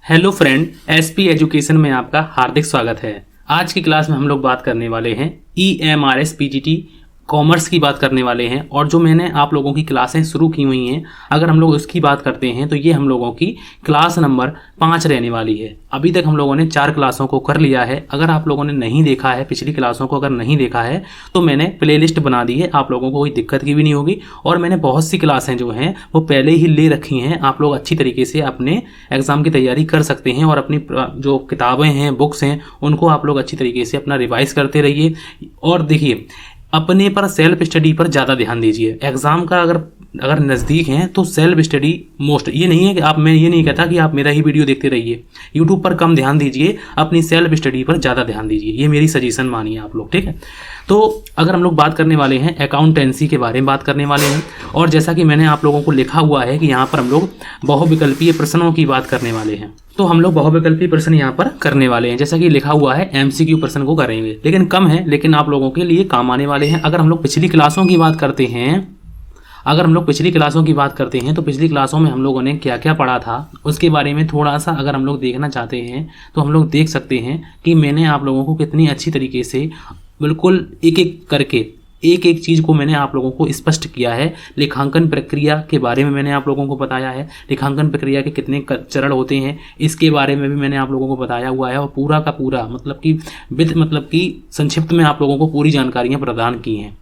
Hello friend, SP education में आपका हार्दिक स्वागत है। आज की क्लास में हम लोग बात करने वाले हैं EMRS PGT कॉमर्स की बात करने वाले हैं। और जो मैंने आप लोगों की क्लासें शुरू की हुई हैं, अगर हम लोग उसकी बात करते हैं तो ये हम लोगों की क्लास नंबर 5 रहने वाली है। अभी तक हम लोगों ने 4 क्लासों को कर लिया है। अगर आप लोगों ने नहीं देखा है, पिछली क्लासों को अगर नहीं देखा है तो मैंने प्लेलिस्ट बना दी है, आप लोगों को कोई दिक्कत की भी नहीं होगी। और मैंने बहुत सी क्लासें जो हैं वो पहले ही ले रखी हैं, आप लोग अच्छी तरीके से अपने एग्ज़ाम की तैयारी कर सकते हैं। और अपनी जो किताबें हैं, बुक्स हैं, उनको आप लोग अच्छी तरीके से अपना रिवाइज करते रहिए। और देखिए, अपने पर सेल्फ स्टडी पर ज़्यादा ध्यान दीजिए। एग्ज़ाम का अगर नज़दीक हैं तो सेल्फ स्टडी मोस्ट। ये नहीं है कि मैं ये नहीं कहता कि आप मेरा ही वीडियो देखते रहिए, यूट्यूब पर कम ध्यान दीजिए, अपनी सेल्फ स्टडी पर ज़्यादा ध्यान दीजिए। ये मेरी सजेशन मानिए आप लोग, ठीक है। तो अगर हम लोग बात करने वाले हैं अकाउंटेंसी के बारे में बात करने वाले हैं। और जैसा कि मैंने आप लोगों को लिखा हुआ है कि यहाँ पर हम लोग बहुविकल्पीय प्रश्नों की बात करने वाले हैं, तो हम लोग बहुविकल्पीय प्रश्न यहाँ पर करने वाले हैं। जैसा कि लिखा हुआ है MCQ प्रश्न को करेंगे, लेकिन कम है, लेकिन आप लोगों के लिए काम आने वाले हैं। अगर हम लोग पिछली क्लासों की बात करते हैं तो पिछली क्लासों में हम लोगों ने क्या क्या पढ़ा था उसके बारे में थोड़ा सा अगर हम लोग देखना चाहते हैं तो हम लोग देख सकते हैं कि मैंने आप लोगों को कितनी अच्छी तरीके से बिल्कुल एक एक करके एक एक चीज़ को मैंने आप लोगों को स्पष्ट किया है। लेखांकन प्रक्रिया के बारे में मैंने आप लोगों को बताया है, लेखांकन प्रक्रिया के कितने चरण होते हैं इसके बारे में भी मैंने आप लोगों को बताया हुआ है। और पूरा का पूरा मतलब कि संक्षिप्त में आप लोगों को पूरी जानकारियाँ प्रदान की हैं।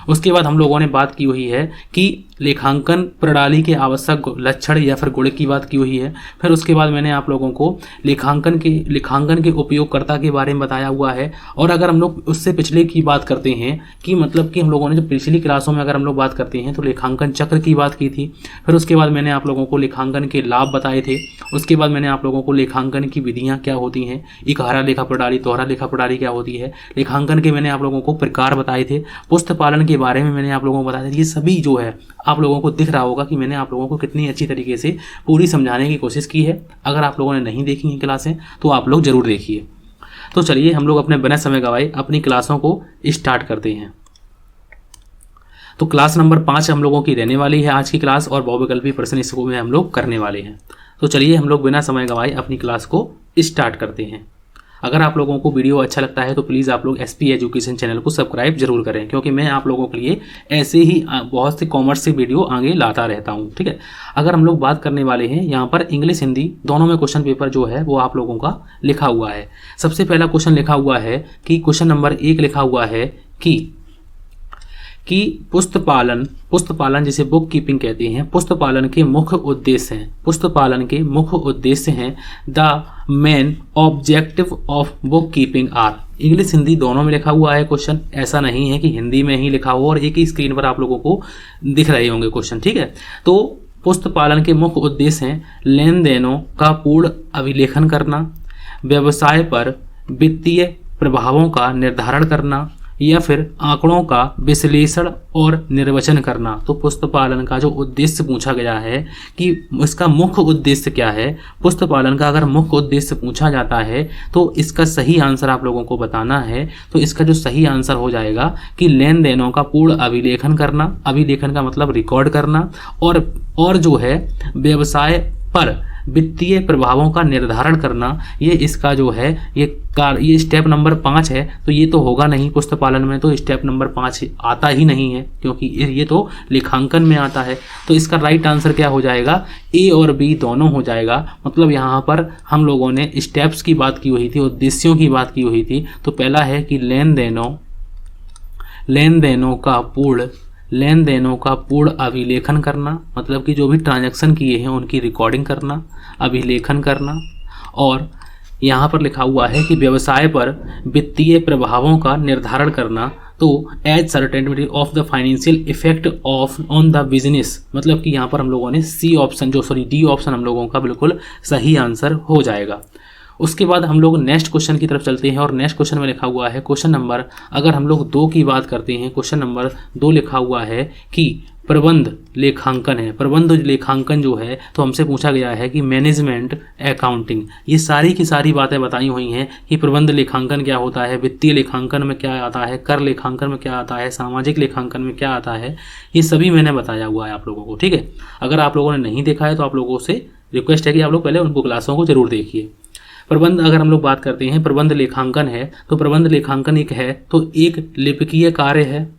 उसके बाद हम लोगों ने बात की हुई है कि लेखांकन प्रणाली के आवश्यक लक्षण या फिर गुण की बात की हुई है। फिर उसके बाद मैंने आप लोगों को लेखांकन के उपयोगकर्ता के बारे में बताया हुआ है। और अगर हम लोग उससे पिछले की बात करते हैं कि मतलब कि हम लोगों ने जो पिछली क्लासों में अगर हम लोग बात करते हैं तो लेखांकन चक्र की बात की थी। फिर उसके बाद मैंने आप लोगों को लेखांकन के लाभ बताए थे। उसके बाद मैंने आप लोगों को लेखांकन की विधियाँ क्या होती हैं, इकहरा लेखा प्रणाली, दोहरा लेखा प्रणाली क्या होती है, लेखांकन के मैंने आप लोगों को प्रकार बताए थे। पुस्तक पालन के बारे में मैंने आप लोगों को बताया था। ये सभी जो है आप लोगों को दिख रहा होगा कि मैंने आप लोगों को कितनी अच्छी तरीके से पूरी समझाने की कोशिश की है। अगर आप लोगों ने नहीं देखी हैं क्लासें तो आप लोग ज़रूर देखिए। तो चलिए हम लोग अपने बिना समय गवाए अपनी क्लासों को स्टार्ट करते हैं। तो क्लास नंबर 5 हम लोगों की रहने वाली है आज की क्लास, और बहुविकल्पीय प्रश्न इसको में हम लोग करने वाले हैं। तो चलिए हम लोग बिना समय गवाए अपनी क्लास को स्टार्ट करते हैं। अगर आप लोगों को वीडियो अच्छा लगता है तो प्लीज़ आप लोग एसपी एजुकेशन चैनल को सब्सक्राइब जरूर करें, क्योंकि मैं आप लोगों के लिए ऐसे ही बहुत से कॉमर्स से वीडियो आगे लाता रहता हूं, ठीक है। अगर हम लोग बात करने वाले हैं यहाँ पर इंग्लिश हिंदी दोनों में क्वेश्चन पेपर जो है वो आप लोगों का लिखा हुआ है। सबसे पहला क्वेश्चन लिखा हुआ है कि क्वेश्चन नंबर 1 लिखा हुआ है कि पुस्तक पालन जिसे बुक कीपिंग कहते हैं, पुस्तक पालन के मुख्य उद्देश्य हैं the main objective of book keeping are. English Hindi दोनों में लिखा हुआ है क्वेश्चन, ऐसा नहीं है कि हिंदी में ही लिखा हो और एक ही स्क्रीन पर आप लोगों को दिख रहे होंगे क्वेश्चन, ठीक है। तो पुस्तक पालन के मुख्य उद्देश्य हैं लेन देनों का पूर्ण अभिलेखन करना, व्यवसाय पर वित्तीय प्रभावों का निर्धारण करना, या फिर आंकड़ों का विश्लेषण और निर्वचन करना। तो पुस्तक पालन का जो उद्देश्य पूछा गया है कि इसका मुख्य उद्देश्य क्या है, पुस्तक पालन का अगर मुख्य उद्देश्य पूछा जाता है तो इसका सही आंसर आप लोगों को बताना है। तो इसका जो सही आंसर हो जाएगा कि लेन देनों का पूर्ण अभिलेखन करना, अभिलेखन का मतलब रिकॉर्ड करना, और जो है व्यवसाय पर वित्तीय प्रभावों का निर्धारण करना। ये इसका जो है ये स्टेप नंबर 5 है। तो ये तो होगा नहीं, पुस्तक पालन में तो स्टेप नंबर 5 आता ही नहीं है, क्योंकि ये तो लेखांकन में आता है। तो इसका राइट आंसर क्या हो जाएगा, ए और बी दोनों हो जाएगा। मतलब यहाँ पर हम लोगों ने स्टेप्स की बात की हुई थी, उद्देश्यों की बात की हुई थी। तो पहला है कि लेन देनों का पूर्ण अभिलेखन करना, मतलब कि जो भी ट्रांजैक्शन किए हैं उनकी रिकॉर्डिंग करना, अभिलेखन करना। और यहाँ पर लिखा हुआ है कि व्यवसाय पर वित्तीय प्रभावों का निर्धारण करना। तो as certainty of the financial effect of on the business, मतलब कि यहाँ पर हम लोगों ने डी ऑप्शन हम लोगों का बिल्कुल सही आंसर हो जाएगा। उसके बाद हम लोग नेक्स्ट क्वेश्चन की तरफ चलते हैं। और नेक्स्ट क्वेश्चन में लिखा हुआ है क्वेश्चन नंबर, अगर हम लोग 2 की बात करते हैं, क्वेश्चन नंबर 2 लिखा हुआ है कि प्रबंध लेखांकन है। प्रबंध लेखांकन जो है तो हमसे पूछा गया है कि मैनेजमेंट अकाउंटिंग, ये सारी की सारी बातें बताई हुई हैं कि प्रबंध लेखांकन क्या होता है, वित्तीय लेखांकन में क्या आता है, कर लेखांकन में क्या आता है, सामाजिक लेखांकन में क्या आता है, ये सभी मैंने बताया हुआ है आप लोगों को, ठीक है। अगर आप लोगों ने नहीं देखा है तो आप लोगों से रिक्वेस्ट है कि आप लोग पहले उनको क्लासों को जरूर देखिए। प्रबंध अगर हम लोग बात करते हैं, प्रबंध लेखांकन है, तो प्रबंध लेखांकन एक है तो एक लिपिकीय कार्य है,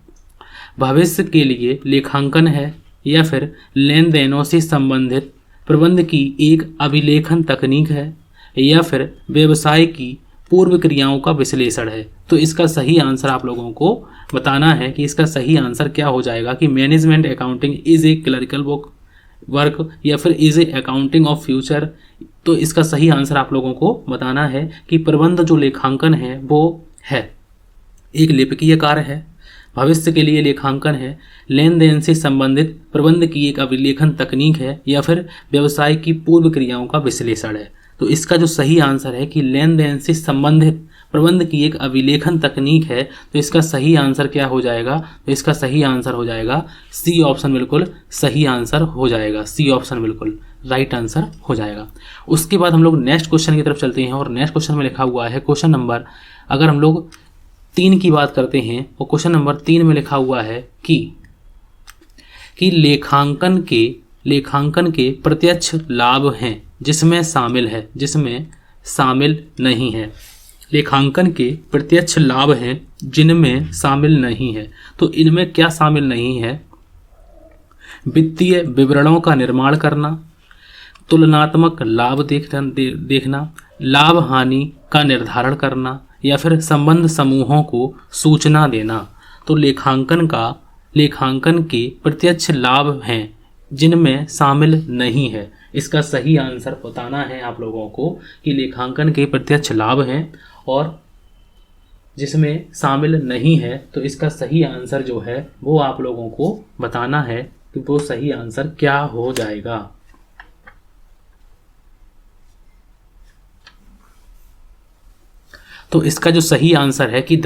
भविष्य के लिए लेखांकन है, या फिर लेन देनों से संबंधित प्रबंध की एक अभिलेखन तकनीक है, या फिर व्यवसाय की पूर्व क्रियाओं का विश्लेषण है। तो इसका सही आंसर आप लोगों को बताना है कि इसका सही आंसर क्या हो जाएगा कि management accounting is a clerical work या फिर is a accounting of future. तो इसका सही आंसर आप लोगों को बताना है कि प्रबंध जो लेखांकन है वो है एक लिपिकीय कार्य है, भविष्य के लिए लेखांकन है, लेन देन से संबंधित प्रबंध की एक अभिलेखन तकनीक है, या फिर व्यवसाय की पूर्व क्रियाओं का विश्लेषण है। तो इसका जो सही आंसर है कि लेन देन से संबंधित प्रबंध की एक अभिलेखन तकनीक है। तो इसका सही आंसर क्या हो जाएगा? तो इसका सही आंसर हो जाएगा सी ऑप्शन, बिल्कुल सही आंसर हो जाएगा सी ऑप्शन, बिल्कुल राइट आंसर हो जाएगा। उसके बाद हम लोग नेक्स्ट क्वेश्चन की तरफ चलते हैं और नेक्स्ट क्वेश्चन में लिखा हुआ है क्वेश्चन नंबर, अगर हम लोग 3 की बात करते हैं और क्वेश्चन नंबर 3 में लिखा हुआ है कि लेखांकन के प्रत्यक्ष लाभ हैं जिसमें शामिल नहीं है। लेखांकन के प्रत्यक्ष लाभ हैं जिनमें शामिल नहीं है। तो इनमें क्या शामिल नहीं है? वित्तीय विवरणों का निर्माण करना, तुलनात्मक लाभ देखना, लाभ हानि का निर्धारण करना, या फिर संबंध समूहों को सूचना देना। तो लेखांकन के प्रत्यक्ष लाभ हैं जिनमें शामिल नहीं है। इसका सही आंसर बताना है आप लोगों को कि लेखांकन के प्रत्यक्ष लाभ हैं और जिसमें शामिल नहीं है। तो इसका सही आंसर जो है वो आप लोगों को बताना है कि वो सही आंसर क्या हो जाएगा। तो इसका जो सही आंसर है कि the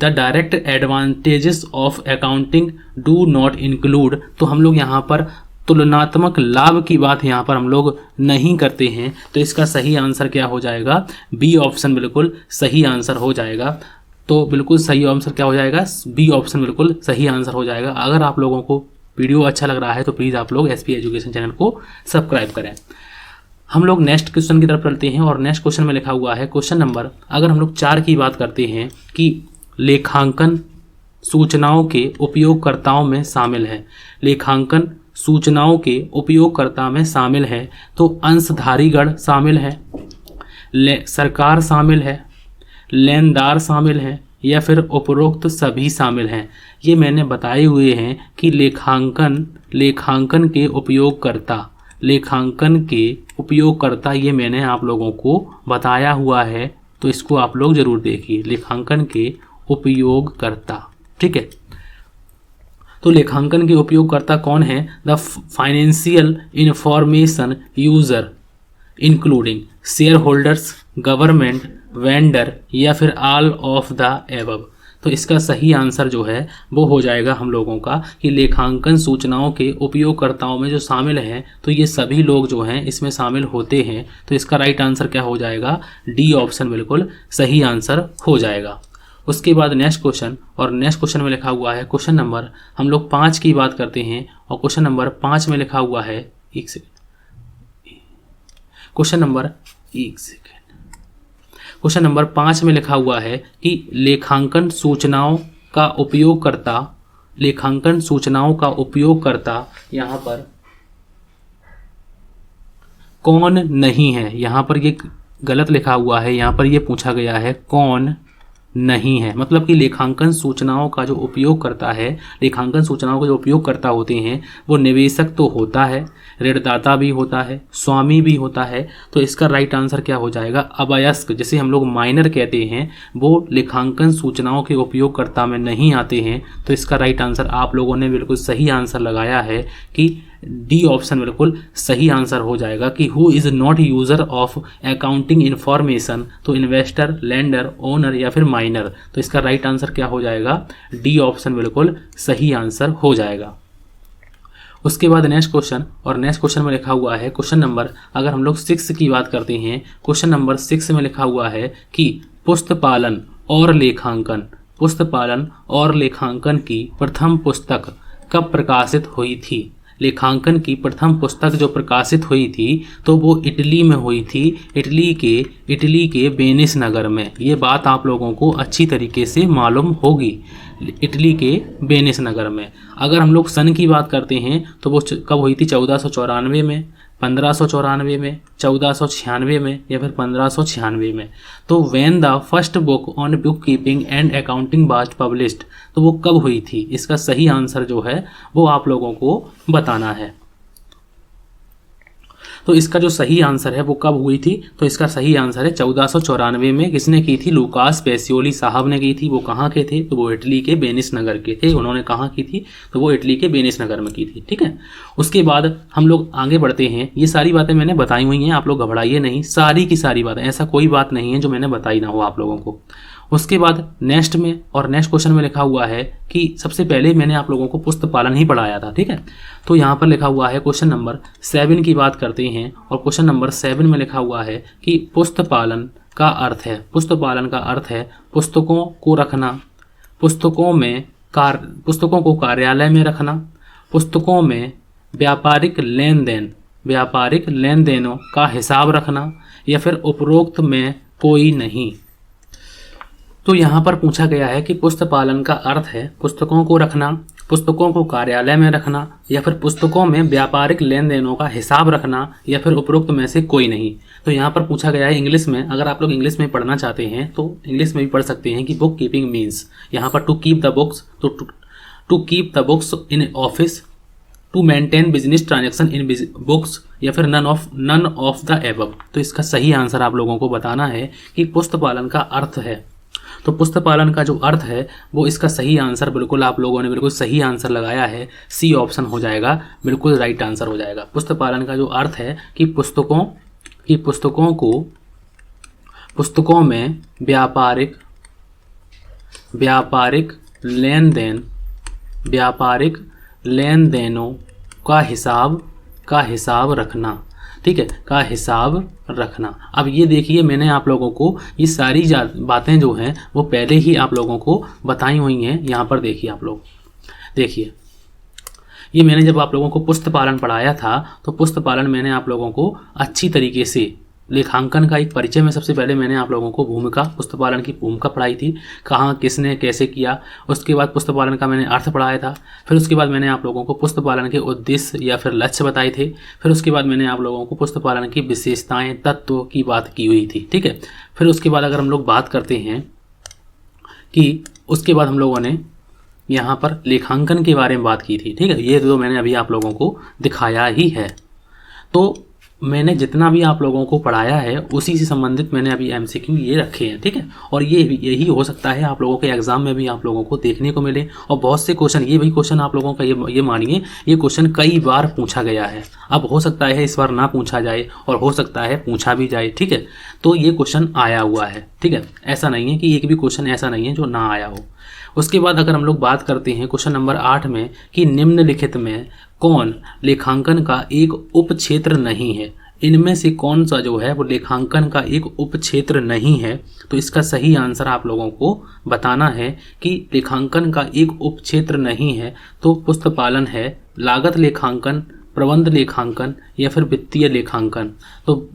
direct advantages of accounting do not include. तो हम लोग यहाँ पर तुलनात्मक लाभ की बात यहाँ पर हम लोग नहीं करते हैं। तो इसका सही आंसर क्या हो जाएगा? बी ऑप्शन बिल्कुल सही आंसर हो जाएगा। तो बिल्कुल सही आंसर क्या हो जाएगा? बी ऑप्शन बिल्कुल सही आंसर हो जाएगा। अगर आप लोगों को वीडियो अच्छा लग रहा है तो प्लीज़ आप लोग एसपी एजुकेशन चैनल को सब्सक्राइब करें। हम लोग नेक्स्ट क्वेश्चन की तरफ चलते हैं और नेक्स्ट क्वेश्चन में लिखा हुआ है क्वेश्चन नंबर, अगर हम लोग 4 की बात करते हैं कि लेखांकन सूचनाओं के उपयोगकर्ताओं में शामिल है। लेखांकन सूचनाओं के उपयोगकर्ता में शामिल है तो अंशधारीगण शामिल है, सरकार शामिल है, लेनदार शामिल है, या फिर उपरोक्त सभी शामिल हैं। ये मैंने बताए हुए हैं कि लेखांकन के उपयोगकर्ता ये मैंने आप लोगों को बताया हुआ है। तो इसको आप लोग जरूर देखिए, लेखांकन के उपयोगकर्ता, ठीक है। तो लेखांकन के उपयोगकर्ता कौन है? The financial information user including share holders, government, vendor, या फिर ऑल ऑफ द एबव। तो इसका सही आंसर जो है वो हो जाएगा हम लोगों का कि लेखांकन सूचनाओं के उपयोगकर्ताओं में जो शामिल हैं तो ये सभी लोग जो हैं इसमें शामिल होते हैं। तो इसका राइट आंसर क्या हो जाएगा? डी ऑप्शन बिल्कुल सही आंसर हो जाएगा। उसके बाद नेक्स्ट क्वेश्चन, और नेक्स्ट क्वेश्चन में लिखा हुआ है क्वेश्चन नंबर, हम लोग 5 की बात करते हैं और क्वेश्चन नंबर 5 में लिखा हुआ है, एक सेकेंड, क्वेश्चन नंबर 5 में लिखा हुआ है कि लेखांकन सूचनाओं का उपयोगकर्ता यहाँ पर कौन नहीं है। यहाँ पर ये गलत लिखा हुआ है, यहाँ पर ये पूछा गया है कौन नहीं है। मतलब कि लेखांकन सूचनाओं का जो उपयोगकर्ता है, लेखांकन सूचनाओं के जो उपयोगकर्ता होते हैं वो निवेशक तो होता है, ऋणदाता भी होता है, स्वामी भी होता है। तो इसका राइट आंसर क्या हो जाएगा? अवयस्क, जिसे हम लोग माइनर कहते हैं, वो लेखांकन सूचनाओं के उपयोगकर्ता में नहीं आते हैं। तो इसका राइट आंसर आप लोगों ने बिल्कुल सही आंसर लगाया है कि डी ऑप्शन बिल्कुल सही आंसर हो जाएगा कि who is not user of accounting information. तो इन्वेस्टर, लेंडर, ओनर, या फिर माइनर। तो इसका राइट आंसर क्या हो जाएगा? डी ऑप्शन बिल्कुल सही आंसर हो जाएगा। उसके बाद नेक्स्ट क्वेश्चन, और नेक्स्ट क्वेश्चन में लिखा हुआ है क्वेश्चन नंबर, अगर हम लोग 6 की बात करते हैं, क्वेश्चन नंबर 6 में लिखा हुआ है कि पुस्तपालन और लेखांकन की प्रथम पुस्तक कब प्रकाशित हुई थी। लेखांकन की प्रथम पुस्तक जो प्रकाशित हुई थी तो वो इटली में हुई थी, इटली के वेनिस नगर में। ये बात आप लोगों को अच्छी तरीके से मालूम होगी, इटली के वेनिस नगर में। अगर हम लोग सन की बात करते हैं तो वो कब हुई थी? 1494 में, 1594 में, 1496 में या फिर 1596 में। तो when the first book on book keeping and accounting was published, तो वो कब हुई थी? इसका सही आंसर जो है वो आप लोगों को बताना है। तो इसका जो सही आंसर है वो कब हुई थी? तो इसका सही आंसर है 1494 में। किसने की थी? लूकास पेसियोली साहब ने की थी। वो कहाँ के थे? तो वो इटली के वेनिस नगर के थे। उन्होंने कहाँ की थी? तो वो इटली के वेनिस नगर में की थी। ठीक है, उसके बाद हम लोग आगे बढ़ते हैं। ये सारी बातें मैंने बताई हुई हैं, आप लोग घबराइए नहीं, सारी की सारी बातें, ऐसा कोई बात नहीं है जो मैंने बताई ना हो आप लोगों को। उसके बाद नेक्स्ट में और नेक्स्ट क्वेश्चन में लिखा हुआ है कि सबसे पहले मैंने आप लोगों को पुस्तक पालन ही पढ़ाया था। ठीक है, तो यहाँ पर लिखा हुआ है क्वेश्चन नंबर 7 की बात करते हैं और क्वेश्चन नंबर 7 में लिखा हुआ है कि पुस्तक पालन का अर्थ है, पुस्तक पालन का अर्थ है पुस्तकों को रखना, पुस्तकों को कार्यालय में रखना, पुस्तकों में व्यापारिक लेन देनों का हिसाब रखना या फिर उपरोक्त में कोई नहीं। तो यहाँ पर पूछा गया है कि पुस्तक पालन का अर्थ है पुस्तकों को रखना, पुस्तकों को कार्यालय में रखना या फिर पुस्तकों में व्यापारिक लेन देनों का हिसाब रखना या फिर उपरोक्त में से कोई नहीं। तो यहाँ पर पूछा गया है इंग्लिश में। अगर आप लोग इंग्लिश में पढ़ना चाहते हैं तो इंग्लिश में भी पढ़ सकते हैं कि बुक कीपिंग मीन्स, यहाँ पर टू कीप द बुक्स, तो to keep the books in office, to maintain business transaction in books या फिर नन ऑफ द एबव। तो इसका सही आंसर आप लोगों को बताना है कि पुस्तक पालन का अर्थ है। तो पुस्तक पालन का जो अर्थ है वो इसका सही आंसर बिल्कुल आप लोगों ने बिल्कुल सही आंसर लगाया है, सी ऑप्शन हो जाएगा, बिल्कुल राइट आंसर हो जाएगा। पुस्तक पालन का जो अर्थ है कि पुस्तकों में व्यापारिक लेन देनों का हिसाब रखना। ठीक है, का हिसाब रखना। अब ये देखिए मैंने आप लोगों को ये सारी बातें जो हैं वो पहले ही आप लोगों को बताई हुई हैं। यहाँ पर देखिए, आप लोग देखिए, ये मैंने जब आप लोगों को पुस्तक पालन पढ़ाया था तो पुस्तक पालन मैंने आप लोगों को अच्छी तरीके से लेखांकन का एक परिचय में सबसे पहले मैंने आप लोगों को पुस्तक पालन की भूमिका पढ़ाई थी, कहाँ किसने कैसे किया। उसके बाद पुस्तक पालन का मैंने अर्थ पढ़ाया था। फिर उसके बाद मैंने आप लोगों को पुस्तक पालन के उद्देश्य या फिर लक्ष्य बताए थे। फिर उसके बाद मैंने आप लोगों को पुस्तक पालन की विशेषताएं, तत्व की बात की हुई थी। ठीक है, फिर उसके बाद अगर हम लोग बात करते हैं कि उसके बाद हम लोगों ने यहाँ पर लेखांकन के बारे में बात की थी। ठीक है, ये तो मैंने अभी आप लोगों को दिखाया ही है। तो मैंने जितना भी आप लोगों को पढ़ाया है उसी से संबंधित मैंने अभी एमसीक्यू ये रखे हैं। ठीक है, और यही हो सकता है आप लोगों के एग्जाम में भी आप लोगों को देखने को मिले। और बहुत से क्वेश्चन, ये भी क्वेश्चन आप लोगों का ये मानिए ये क्वेश्चन कई बार पूछा गया है। अब हो सकता है इस बार ना पूछा जाए और हो सकता है पूछा भी जाए। ठीक है, तो ये क्वेश्चन आया हुआ है। ठीक है, ऐसा नहीं है कि एक भी क्वेश्चन ऐसा नहीं है जो ना आया हो। उसके बाद अगर हम लोग बात करते हैं क्वेश्चन नंबर 8 में कि निम्नलिखित में कौन लेखांकन का एक उप क्षेत्र नहीं है, इनमें से कौन सा जो है वो लेखांकन का एक उप क्षेत्र नहीं है। तो इसका सही आंसर आप लोगों को बताना है कि लेखांकन का एक उप क्षेत्र नहीं है। तो पुस्तक पालन है, लागत लेखांकन, प्रबंध लेखांकन या फिर वित्तीय लेखांकन। तो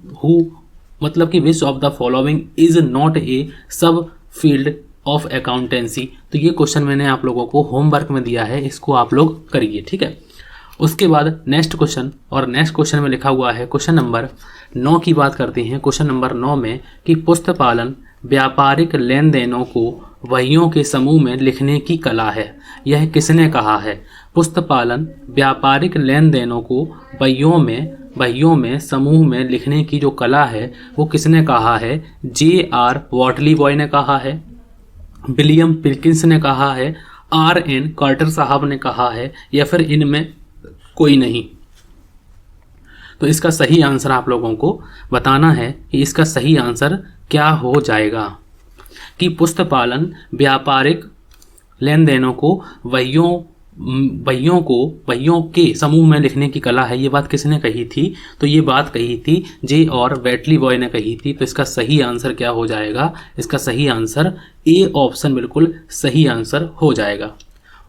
मतलब कि विच of the following is not a सब फील्ड ऑफ अकाउंटेंसी। तो ये क्वेश्चन मैंने आप लोगों को होमवर्क में दिया है, इसको आप लोग करिए। ठीक है, उसके बाद नेक्स्ट क्वेश्चन, और नेक्स्ट क्वेश्चन में लिखा हुआ है क्वेश्चन नंबर 9 की बात करते हैं। क्वेश्चन नंबर 9 में कि पुस्तक पालन व्यापारिक लेन देनों को वहियों के समूह में लिखने की कला है, यह किसने कहा है? पुस्तक पालन व्यापारिक लेन देनों को वहियों में समूह में लिखने की जो कला है वो किसने कहा है? J.R. वॉटली बॉय ने कहा है, विलियम पिल्किंस ने कहा है, R.N. कार्टर साहब ने कहा है या फिर इनमें कोई नहीं। तो इसका सही आंसर आप लोगों को बताना है कि इसका सही आंसर क्या हो जाएगा कि पुस्तक पालन व्यापारिक लेन देनों को वहियों के समूह में लिखने की कला है। ये बात किसने कही थी? तो ये बात कही थी जे और वेटली बॉय ने कही थी। तो इसका सही आंसर क्या हो जाएगा? इसका सही आंसर ए ऑप्शन बिल्कुल सही आंसर हो जाएगा।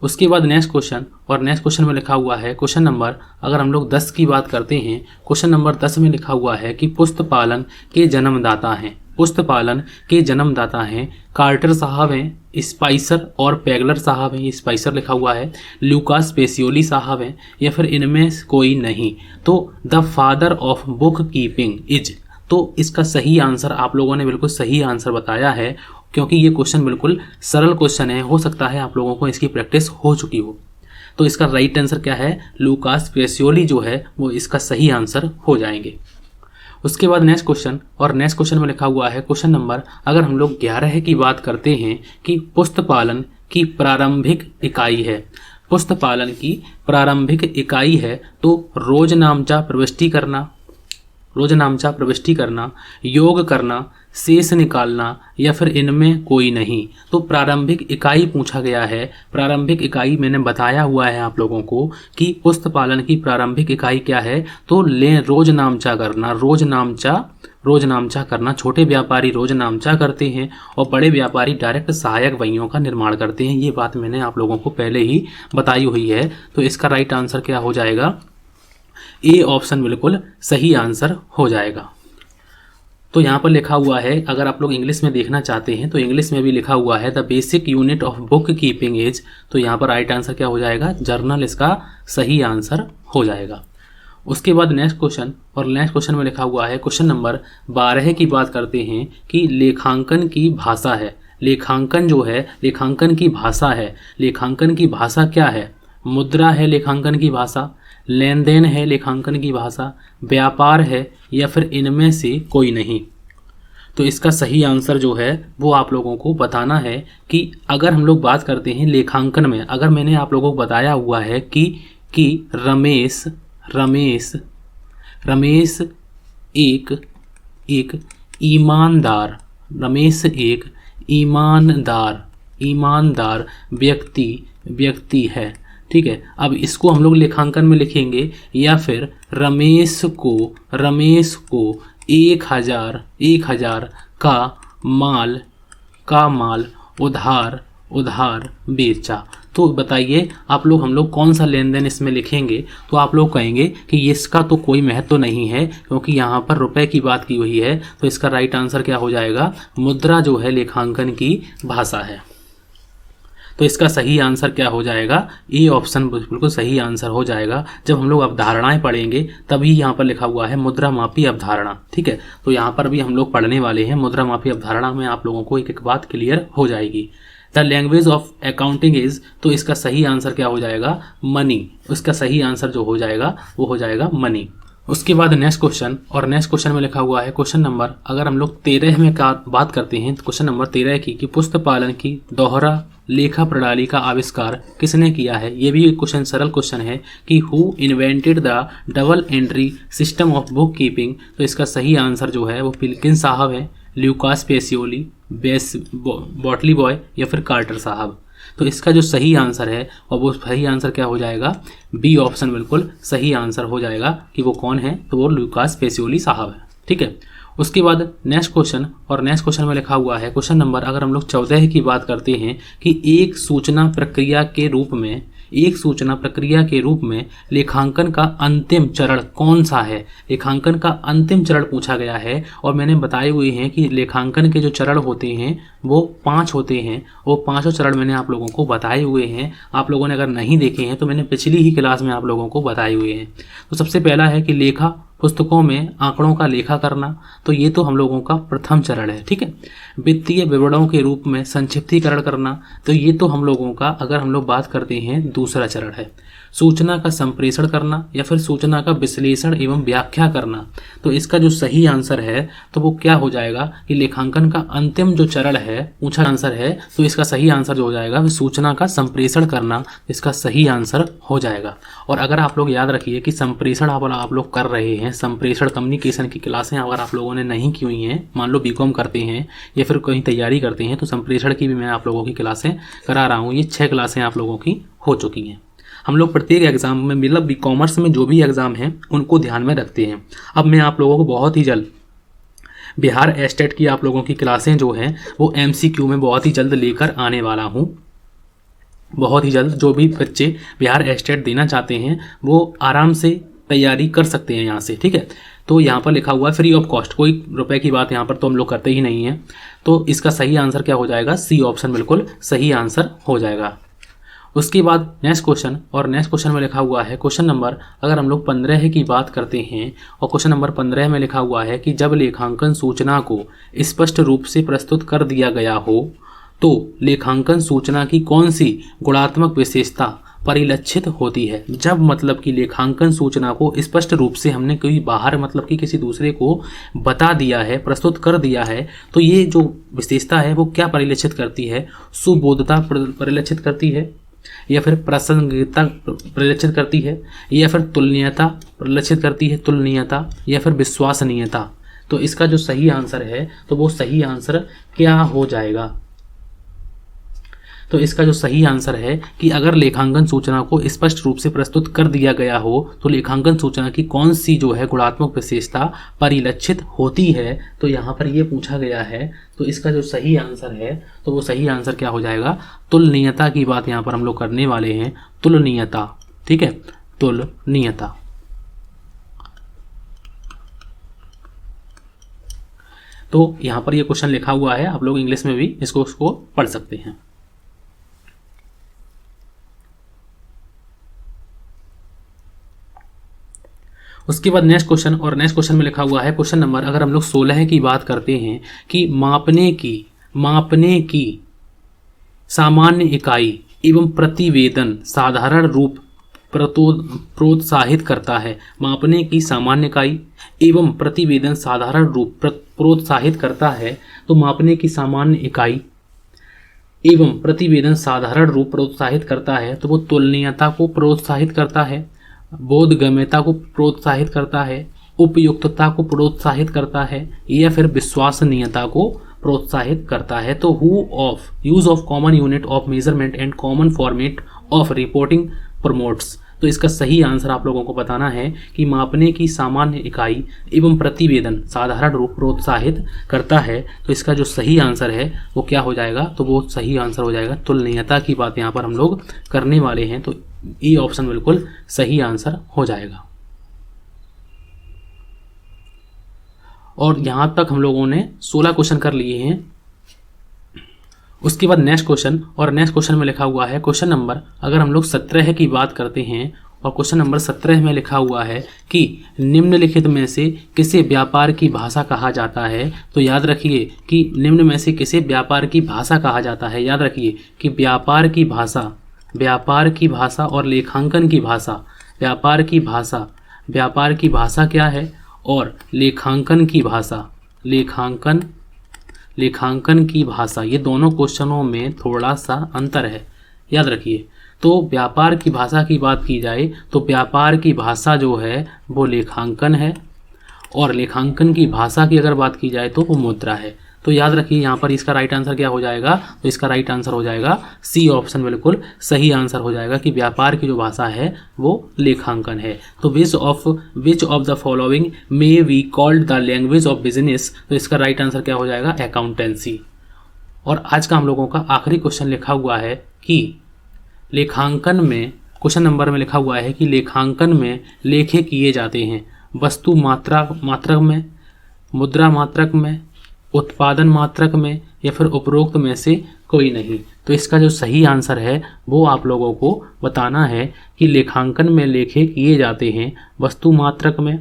उसके बाद नेक्स्ट क्वेश्चन और नेक्स्ट क्वेश्चन में लिखा हुआ है क्वेश्चन नंबर, अगर हम लोग 10 की बात करते हैं, क्वेश्चन नंबर 10 में लिखा हुआ है कि पुस्त पालन के जन्मदाता हैं, पुस्त पालन के जन्मदाता हैं कार्टर साहब हैं, स्पाइसर और पैगलर साहब हैं, ये स्पाइसर लिखा हुआ है, लूकास पेसियोली साहब हैं, या फिर इनमें कोई नहीं। तो the father of book keeping is, तो इसका सही आंसर आप लोगों ने बिल्कुल सही आंसर बताया है, क्योंकि ये क्वेश्चन बिल्कुल सरल क्वेश्चन है, हो सकता है आप लोगों को इसकी प्रैक्टिस हो चुकी हो। तो इसका राइट आंसर क्या है, लूकास पेसियोली जो है वो इसका सही आंसर हो जाएंगे। उसके बाद नेक्स्ट क्वेश्चन, और नेक्स्ट क्वेश्चन में लिखा हुआ है क्वेश्चन नंबर, अगर हम लोग 11 की बात करते हैं कि पुस्त पालन की प्रारंभिक इकाई है, पुस्त पालन की प्रारंभिक इकाई है तो रोजनामचा प्रविष्टि करना, रोजनामचा प्रविष्टि करना, योग करना, शेष निकालना, या फिर इनमें कोई नहीं। तो प्रारंभिक इकाई पूछा गया है, प्रारंभिक इकाई मैंने बताया हुआ है आप लोगों को कि पुस्त पालन की प्रारंभिक इकाई क्या है, तो ले रोजनामचा करना, रोजनामचा करना। छोटे व्यापारी रोजनामचा करते हैं और बड़े व्यापारी डायरेक्ट सहायक वहीयों का निर्माण करते हैं। ये बात मैंने आप लोगों को पहले ही बताई हुई है। तो इसका राइट आंसर क्या हो जाएगा, ए ऑप्शन बिल्कुल सही आंसर हो जाएगा। तो यहाँ पर लिखा हुआ है, अगर आप लोग इंग्लिश में देखना चाहते हैं तो इंग्लिश में भी लिखा हुआ है the basic unit of book keeping is, तो यहाँ पर राइट आंसर क्या हो जाएगा, जर्नल इसका सही आंसर हो जाएगा। उसके बाद नेक्स्ट क्वेश्चन, और नेक्स्ट क्वेश्चन में लिखा हुआ है क्वेश्चन नंबर 12 की बात करते हैं कि लेखांकन की भाषा है, लेखांकन जो है लेखांकन की भाषा है, लेखांकन की भाषा क्या है, मुद्रा है लेखांकन की भाषा, लेन देन है लेखांकन की भाषा, व्यापार है, या फिर इनमें से कोई नहीं। तो इसका सही आंसर जो है वो आप लोगों को बताना है कि अगर हम लोग बात करते हैं लेखांकन में, अगर मैंने आप लोगों को बताया हुआ है कि रमेश एक ईमानदार, रमेश एक ईमानदार व्यक्ति है, ठीक है। अब इसको हम लोग लेखांकन में लिखेंगे, या फिर रमेश को 1000 का माल उधार बेचा। तो बताइए आप लोग, हम लोग कौन सा लेन देन इसमें लिखेंगे, तो आप लोग कहेंगे कि इसका तो कोई महत्व नहीं है क्योंकि यहाँ पर रुपए की बात की हुई है। तो इसका राइट आंसर क्या हो जाएगा, मुद्रा जो है लेखांकन की भाषा है। तो इसका सही आंसर क्या हो जाएगा, ए ऑप्शन बिल्कुल सही आंसर हो जाएगा। जब हम लोग अवधारणाएं पढ़ेंगे तभी यहाँ पर लिखा हुआ है मुद्रा मापी अवधारणा, ठीक है। तो यहाँ पर भी हम लोग पढ़ने वाले हैं मुद्रा मापी अवधारणा में, आप लोगों को एक एक बात क्लियर हो जाएगी। The language of accounting is, तो इसका सही आंसर क्या हो जाएगा, मनी। उसका सही आंसर जो हो जाएगा वो हो जाएगा मनी। उसके बाद नेक्स्ट क्वेश्चन, और नेक्स्ट क्वेश्चन में लिखा हुआ है क्वेश्चन नंबर, अगर हम लोग 13 में का बात करते हैं तो क्वेश्चन नंबर 13 की कि पुस्त पालन की दोहरा लेखा प्रणाली का आविष्कार किसने किया है। ये भी क्वेश्चन सरल क्वेश्चन है कि who invented the double entry system of book keeping. तो इसका सही आंसर जो है वो पिल्किन साहब है, ल्यूकास पेसियोली, बॉटली बॉय, या फिर कार्टर साहब। तो इसका जो सही आंसर है और वो सही आंसर क्या हो जाएगा, बी ऑप्शन बिल्कुल सही आंसर हो जाएगा कि वो कौन है, तो वो ल्यूकास पेसियोली साहब है, ठीक है। उसके बाद नेक्स्ट क्वेश्चन, और नेक्स्ट क्वेश्चन में लिखा हुआ है क्वेश्चन नंबर, अगर हम लोग 14 की बात करते हैं कि एक सूचना प्रक्रिया के रूप में लेखांकन का अंतिम चरण कौन सा है। लेखांकन का अंतिम चरण पूछा गया है, और मैंने बताए हुए हैं कि लेखांकन के जो चरण होते हैं वो 5 होते हैं। वो 5 चरण मैंने आप लोगों को बताए हुए हैं। आप लोगों ने अगर नहीं देखे हैं तो मैंने पिछली ही क्लास में आप लोगों को बताए हुए हैं। तो सबसे पहला है कि लेखा पुस्तकों में आंकड़ों का लेखा करना, तो ये तो हम लोगों का प्रथम चरण है, ठीक है। वित्तीय विवरणों के रूप में संक्षिप्तीकरण करना, तो ये तो हम लोगों का, अगर हम लोग बात करते हैं, दूसरा चरण है। सूचना का संप्रेषण करना या फिर सूचना का विश्लेषण एवं व्याख्या करना, तो इसका जो सही आंसर है तो वो क्या हो जाएगा कि लेखांकन का अंतिम जो चरण है, पूछा आंसर है, तो इसका सही आंसर जो हो जाएगा सूचना का संप्रेषण करना, इसका सही आंसर हो जाएगा। और अगर आप लोग याद रखिए कि संप्रेषण आप लोग कर रहे हैं, संप्रेषण कम्युनिकेशन की क्लासें अगर आप लोगों ने नहीं की हुई हैं, मान लो बीकॉम करते हैं या फिर कहीं तैयारी करते हैं, तो संप्रेषण की भी मैं आप लोगों की क्लासें करा रहा हूँ। ये 6 क्लासें आप लोगों की हो चुकी हैं। हम लोग प्रत्येक एग्जाम में, मतलब बी कॉमर्स में जो भी एग्जाम हैं उनको ध्यान में रखते हैं। अब मैं आप लोगों को बहुत ही जल्द बिहार एस्टेट की आप लोगों की क्लासें जो हैं वो MCQ में बहुत ही जल्द लेकर आने वाला हूँ। बहुत ही जल्द जो भी बच्चे बिहार एस्टेट देना चाहते हैं वो आराम से तैयारी कर सकते हैं यहाँ से, ठीक है। तो यहाँ पर लिखा हुआ है फ्री ऑफ कॉस्ट, कोई रुपए की बात यहाँ पर तो हम लोग करते ही नहीं है। तो इसका सही आंसर क्या हो जाएगा, सी ऑप्शन बिल्कुल सही आंसर हो जाएगा। उसके बाद नेक्स्ट क्वेश्चन, और नेक्स्ट क्वेश्चन में लिखा हुआ है क्वेश्चन नंबर, अगर हम लोग 15 की बात करते हैं और क्वेश्चन नंबर 15 में लिखा हुआ है कि जब लेखांकन सूचना को स्पष्ट रूप से प्रस्तुत कर दिया गया हो तो लेखांकन सूचना की कौन सी गुणात्मक विशेषता परिलक्षित होती है। जब मतलब कि लेखांकन सूचना को स्पष्ट रूप से हमने कोई बाहर मतलब कि किसी दूसरे को बता दिया है, प्रस्तुत कर दिया है, तो ये जो विशेषता है वो क्या परिलक्षित करती है, सुबोधता परिलक्षित करती है, या फिर प्रासंगिकता परिलक्षित करती है, या फिर तुलनीयता परिलक्षित करती है, तुलनीयता, या फिर विश्वसनीयता। तो इसका जो सही आंसर है तो वो सही आंसर क्या हो जाएगा। तो इसका जो सही आंसर है कि अगर लेखांकन सूचना को स्पष्ट रूप से प्रस्तुत कर दिया गया हो तो लेखांकन सूचना की कौन सी जो है गुणात्मक विशेषता परिलक्षित होती है, तो यहाँ पर ये पूछा गया है। तो इसका जो सही आंसर है तो वो सही आंसर क्या हो जाएगा, तुलनीयता की बात यहाँ पर हम लोग करने वाले हैं, तुलनीयता, ठीक है, तुलनीयता। तो यहाँ पर ये क्वेश्चन लिखा हुआ है, आप लोग इंग्लिश में भी उसको पढ़ सकते हैं। उसके बाद नेक्स्ट क्वेश्चन, और नेक्स्ट क्वेश्चन में लिखा हुआ है क्वेश्चन नंबर, अगर हम लोग 16 की बात करते हैं कि मापने की सामान्य इकाई एवं प्रतिवेदन साधारण रूप प्रोत्साहित करता है। मापने की सामान्य इकाई एवं प्रतिवेदन साधारण रूप प्रोत्साहित करता है। तो मापने की सामान्य इकाई एवं प्रतिवेदन साधारण रूप प्रोत्साहित करता है, तो वो तुलनीयता को प्रोत्साहित करता है, बोधगम्यता को प्रोत्साहित करता है, उपयुक्तता को प्रोत्साहित करता है, या फिर विश्वसनीयता को प्रोत्साहित करता है। तो use of common unit of measurement and common format of reporting promotes. तो इसका सही आंसर आप लोगों को बताना है कि मापने की सामान्य इकाई एवं प्रतिवेदन साधारण रूप प्रोत्साहित करता है। तो इसका जो सही आंसर है वो क्या हो जाएगा, तो वो सही आंसर हो जाएगा तुलनीयता की बात यहाँ पर हम लोग करने वाले हैं। तो ये ऑप्शन बिल्कुल सही आंसर हो जाएगा। और यहां तक हम लोगों ने 16 क्वेश्चन कर लिए हैं। उसके बाद नेक्स्ट क्वेश्चन, और नेक्स्ट क्वेश्चन में लिखा हुआ है क्वेश्चन नंबर, अगर हम लोग 17 की बात करते हैं और क्वेश्चन नंबर 17 में लिखा हुआ है कि निम्नलिखित में से किसे व्यापार की भाषा कहा जाता है। तो याद रखिए कि निम्न में से किसे व्यापार की भाषा कहा जाता है। याद रखिए कि व्यापार की भाषा और लेखांकन की भाषा, व्यापार की भाषा क्या है, और लेखांकन की भाषा, ये दोनों क्वेश्चनों में थोड़ा सा अंतर है, याद रखिए। तो व्यापार की भाषा की बात की जाए तो व्यापार की भाषा जो है वो लेखांकन है, और लेखांकन की भाषा की अगर बात की जाए तो वो मुद्रा है। तो याद रखिए यहाँ पर इसका राइट आंसर क्या हो जाएगा, तो इसका राइट आंसर हो जाएगा सी ऑप्शन, बिल्कुल सही आंसर हो जाएगा कि व्यापार की जो भाषा है वो लेखांकन है। तो which of the following may we called the language of business. तो इसका राइट आंसर क्या हो जाएगा, अकाउंटेंसी। और आज का हम लोगों का आखिरी क्वेश्चन लिखा हुआ है कि लेखांकन में, क्वेश्चन नंबर में लिखा हुआ है कि लेखांकन में लेखे किए जाते हैं वस्तु मात्रक में, मुद्रा मात्रक में, उत्पादन मात्रक में, या फिर उपरोक्त में से कोई नहीं। तो इसका जो सही आंसर है वो आप लोगों को बताना है कि लेखांकन में लेखे किए जाते हैं वस्तु मात्रक में,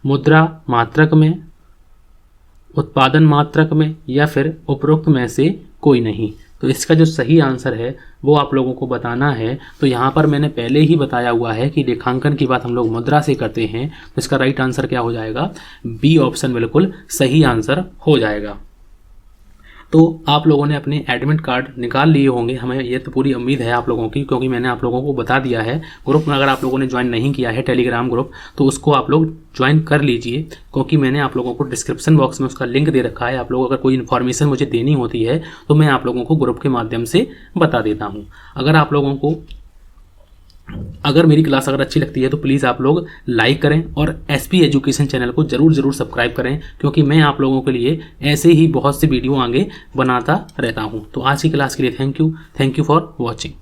मुद्रा मात्रक में, उत्पादन मात्रक में, या फिर उपरोक्त में से कोई नहीं। तो इसका जो सही आंसर है वो आप लोगों को बताना है। तो यहाँ पर मैंने पहले ही बताया हुआ है कि लेखांकन की बात हम लोग मुद्रा से करते हैं। तो इसका राइट आंसर क्या हो जाएगा, बी ऑप्शन बिल्कुल सही आंसर हो जाएगा। तो आप लोगों ने अपने एडमिट कार्ड निकाल लिए होंगे, हमें ये तो पूरी उम्मीद है आप लोगों की, क्योंकि मैंने आप लोगों को बता दिया है। ग्रुप में अगर आप लोगों ने ज्वाइन नहीं किया है टेलीग्राम ग्रुप, तो उसको आप लोग ज्वाइन कर लीजिए, क्योंकि मैंने आप लोगों को डिस्क्रिप्शन बॉक्स में उसका लिंक दे रखा है। आप लोग अगर कोई इन्फॉर्मेशन मुझे देनी होती है तो मैं आप लोगों को ग्रुप के माध्यम से बता देता हूँ। अगर आप लोगों को अगर मेरी क्लास अगर अच्छी लगती है तो प्लीज़ आप लोग लाइक करें और एसपी एजुकेशन चैनल को ज़रूर सब्सक्राइब करें, क्योंकि मैं आप लोगों के लिए ऐसे ही बहुत से वीडियो आगे बनाता रहता हूं। तो आज की क्लास के लिए थैंक यू फॉर वॉचिंग।